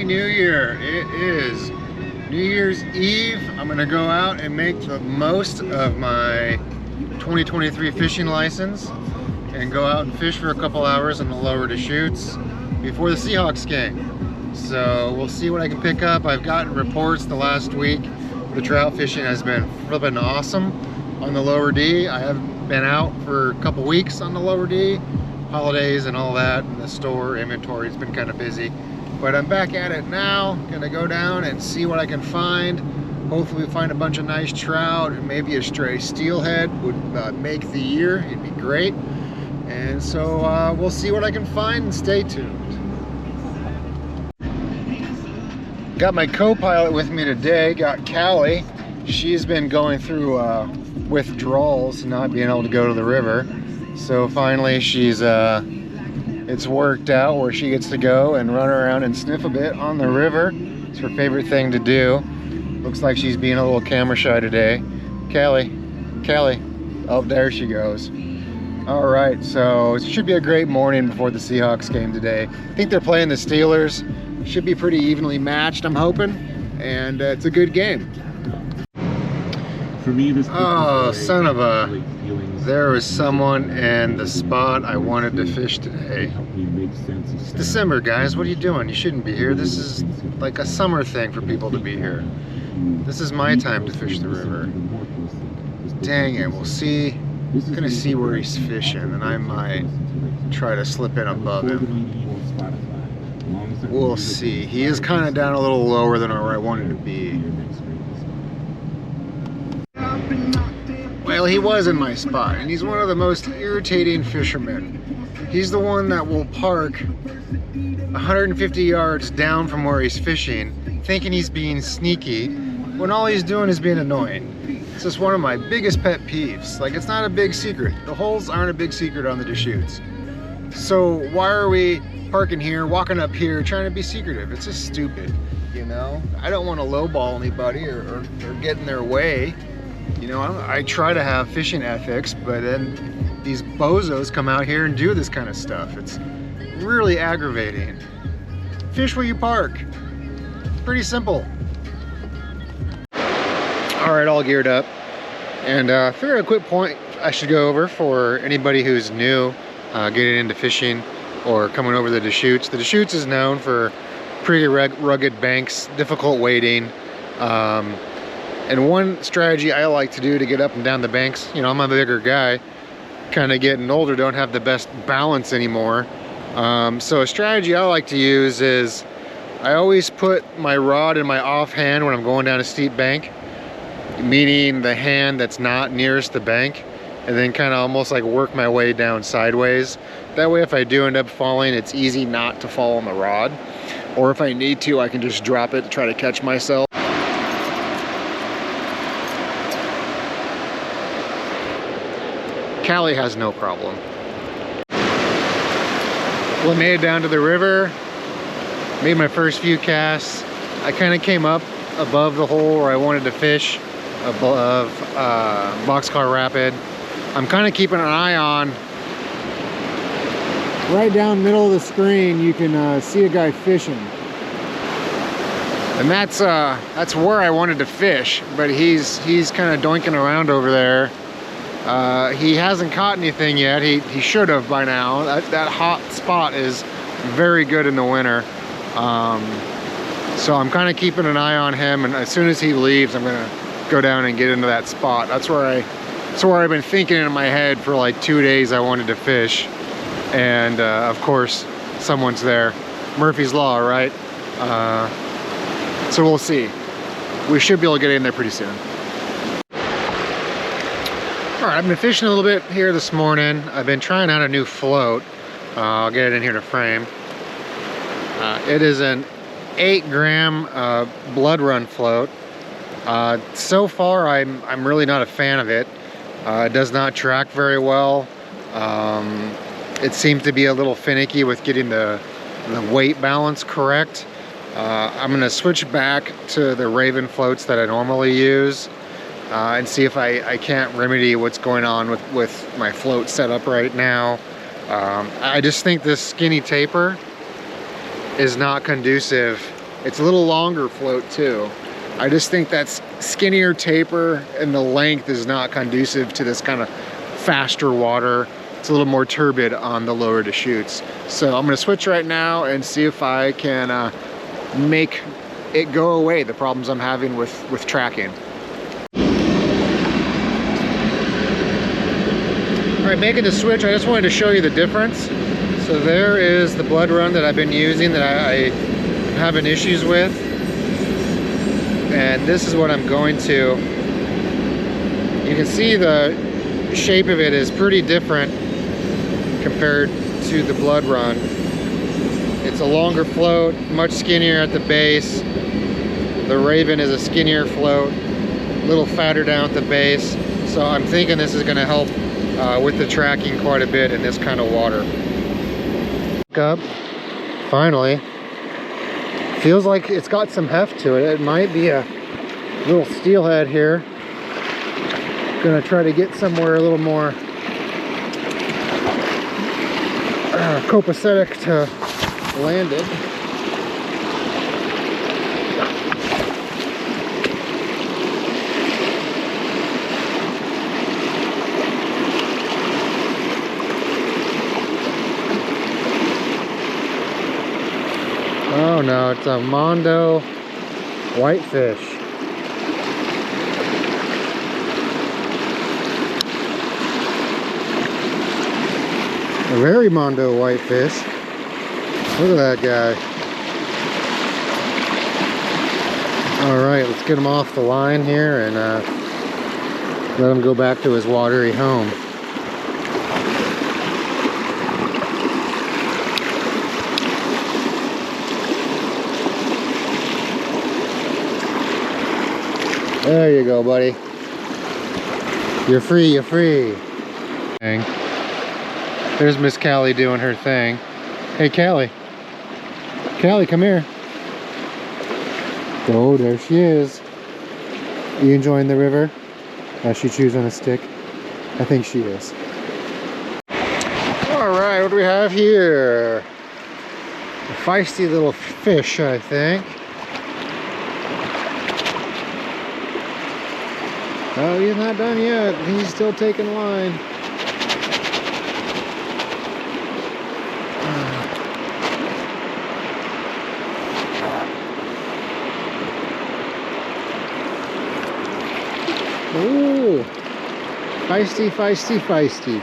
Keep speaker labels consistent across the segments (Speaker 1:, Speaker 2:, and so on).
Speaker 1: New Year. It is New Year's Eve. I'm gonna go out and make the most of my 2023 fishing license and go out and fish for a couple hours on the lower Deschutes before the Seahawks game. So we'll see what I can pick up. I've gotten reports the last week. The trout fishing has been flipping awesome on the lower D. I haven't been out for a couple weeks on the lower D. Holidays and all that, and the store inventory has been kind of busy. But I'm back at it now. Gonna go down and see what I can find. Hopefully we find a bunch of nice trout and maybe a stray steelhead would make the year. It'd be great. And so we'll see what I can find and stay tuned. Got my co-pilot with me today, got Callie. She's been going through withdrawals, not being able to go to the river. So finally she's it's worked out where she gets to go and run around and sniff a bit on the river. It's her favorite thing to do. Looks like she's being a little camera shy today. Callie, oh, there she goes. All right, so it should be a great morning before the Seahawks game today. I think they're playing the Steelers. Should be pretty evenly matched, I'm hoping, and it's a good game.
Speaker 2: For me, this
Speaker 1: son of a... There was someone in the spot I wanted to fish today. It's December, guys. What are you doing? You shouldn't be here. This is like a summer thing for people to be here. This is my time to fish the river. Dang it. We'll see. I'm gonna see where he's fishing, and I might try to slip in above him. We'll see. He is kind of down a little lower than where I wanted to be. Well, he was in my spot, and he's one of the most irritating fishermen. He's the one that will park 150 yards down from where he's fishing, thinking he's being sneaky, when all he's doing is being annoying. It's just one of my biggest pet peeves. Like, it's not a big secret. The holes aren't a big secret on the Deschutes. So why are we parking here, walking up here, trying to be secretive? It's just stupid, you know? I don't want to lowball anybody or get in their way. You know, I try to have fishing ethics, but then these bozos come out here and do this kind of stuff. It's really aggravating. Fish where you park. Pretty simple. All right, all geared up. And figured a quick point I should go over for anybody who's new getting into fishing or coming over the Deschutes. The Deschutes is known for pretty rugged banks, difficult wading. And one strategy I like to do to get up and down the banks, you know, I'm a bigger guy, kind of getting older, don't have the best balance anymore. So a strategy I like to use is I always put my rod in my offhand when I'm going down a steep bank, meaning the hand that's not nearest the bank, and then kind of almost like work my way down sideways. That way if I do end up falling, it's easy not to fall on the rod. Or if I need to, I can just drop it to try to catch myself. Callie has no problem. Well, I made it down to the river, made my first few casts. I kind of came up above the hole where I wanted to fish, above Boxcar Rapid. I'm kind of keeping an eye on. Right down middle of the screen, you can see a guy fishing. And that's where I wanted to fish, but he's kind of doinking around over there. He hasn't caught anything yet. He should have by now. That hot spot is very good in the winter. So I'm kind of keeping an eye on him, and as soon as he leaves, I'm gonna go down and get into that spot. That's where I've been thinking in my head for like 2 days I wanted to fish. And of course, someone's there. Murphy's Law, right? So we'll see. We should be able to get in there pretty soon. All right, I've been fishing a little bit here this morning. I've been trying out a new float. I'll get it in here to frame. It is an 8-gram blood run float. So far, I'm really not a fan of it. It does not track very well. It seems to be a little finicky with getting the weight balance correct. I'm gonna switch back to the Raven floats that I normally use. And see if I can't remedy what's going on with my float setup right now. I just think this skinny taper is not conducive It's a little longer float too. I just think that skinnier taper and the length is not conducive to this kind of faster water. It's a little more turbid on the lower Deschutes. So I'm gonna switch right now and see if I can make it go away, the problems I'm having with tracking. All right, making the switch, I just wanted to show you the difference. So there is the blood run that I've been using that I'm having issues with. And this is what I'm going to. You can see the shape of it is pretty different compared to the blood run. It's a longer float, much skinnier at the base. The Raven is a skinnier float, a little fatter down at the base. So I'm thinking this is gonna help with the tracking quite a bit in this kind of water. Up, finally. Feels like it's got some heft to it. It might be a little steelhead here. Gonna try to get somewhere a little more copacetic to land it. Oh no, it's a Mondo whitefish. A very Mondo whitefish. Look at that guy. Alright, let's get him off the line here and let him go back to his watery home. There you go, buddy. You're free, you're free. There's Miss Callie doing her thing. Hey, Callie. Callie, come here. Oh, there she is. You enjoying the river? She chews on a stick. I think she is. All right, what do we have here? A feisty little fish, I think. Oh, he's not done yet. He's still taking line. Ooh, feisty, feisty, feisty.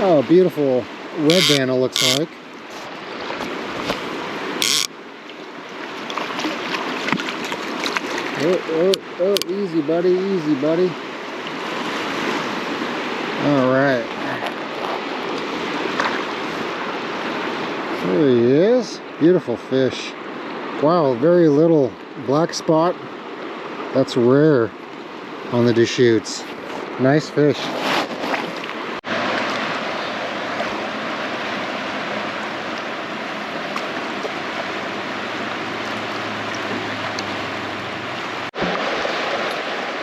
Speaker 1: Oh, beautiful red band it looks like. Oh, easy buddy, easy buddy. All right. There he is. Beautiful fish. Wow, very little black spot. That's rare on the Deschutes. Nice fish.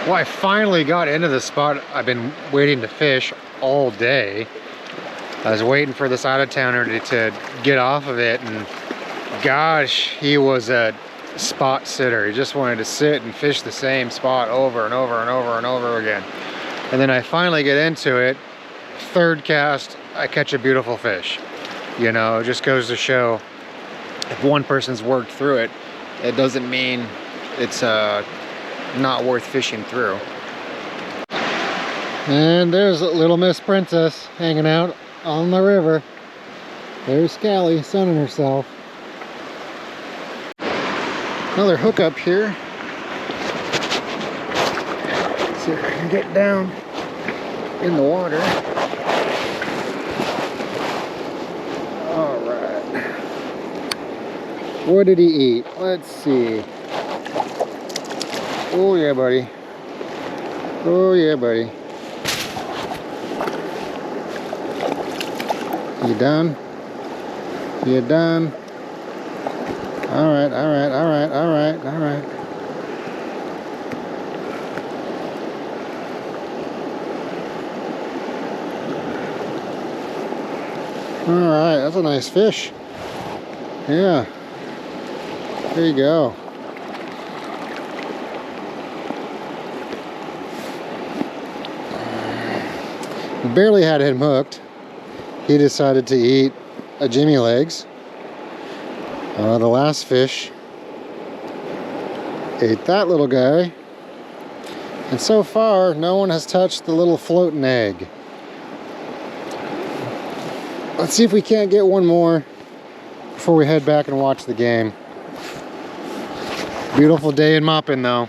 Speaker 1: Well, I finally got into the spot I've been waiting to fish all day. I was waiting for this out-of-towner to get off of it, and gosh, he was a spot sitter. He just wanted to sit and fish the same spot over and over and over and over again. And then I finally get into it. Third cast, I catch a beautiful fish. You know, it just goes to show if one person's worked through it, it doesn't mean it's not worth fishing through. And there's Little Miss Princess hanging out on the river. There's Callie sunning herself. Another hookup here. Let's see if I can get down in the water. All right. What did he eat? Let's see. Oh yeah, buddy. Oh yeah, buddy. You done? You done? All right, all right, all right, all right, all right. All right, that's a nice fish. Yeah. There you go. Barely had him hooked. He decided to eat a Jimmy legs. The last fish ate that little guy. And so far, no one has touched the little floating egg. Let's see if we can't get one more before we head back and watch the game. Beautiful day in Maupin though.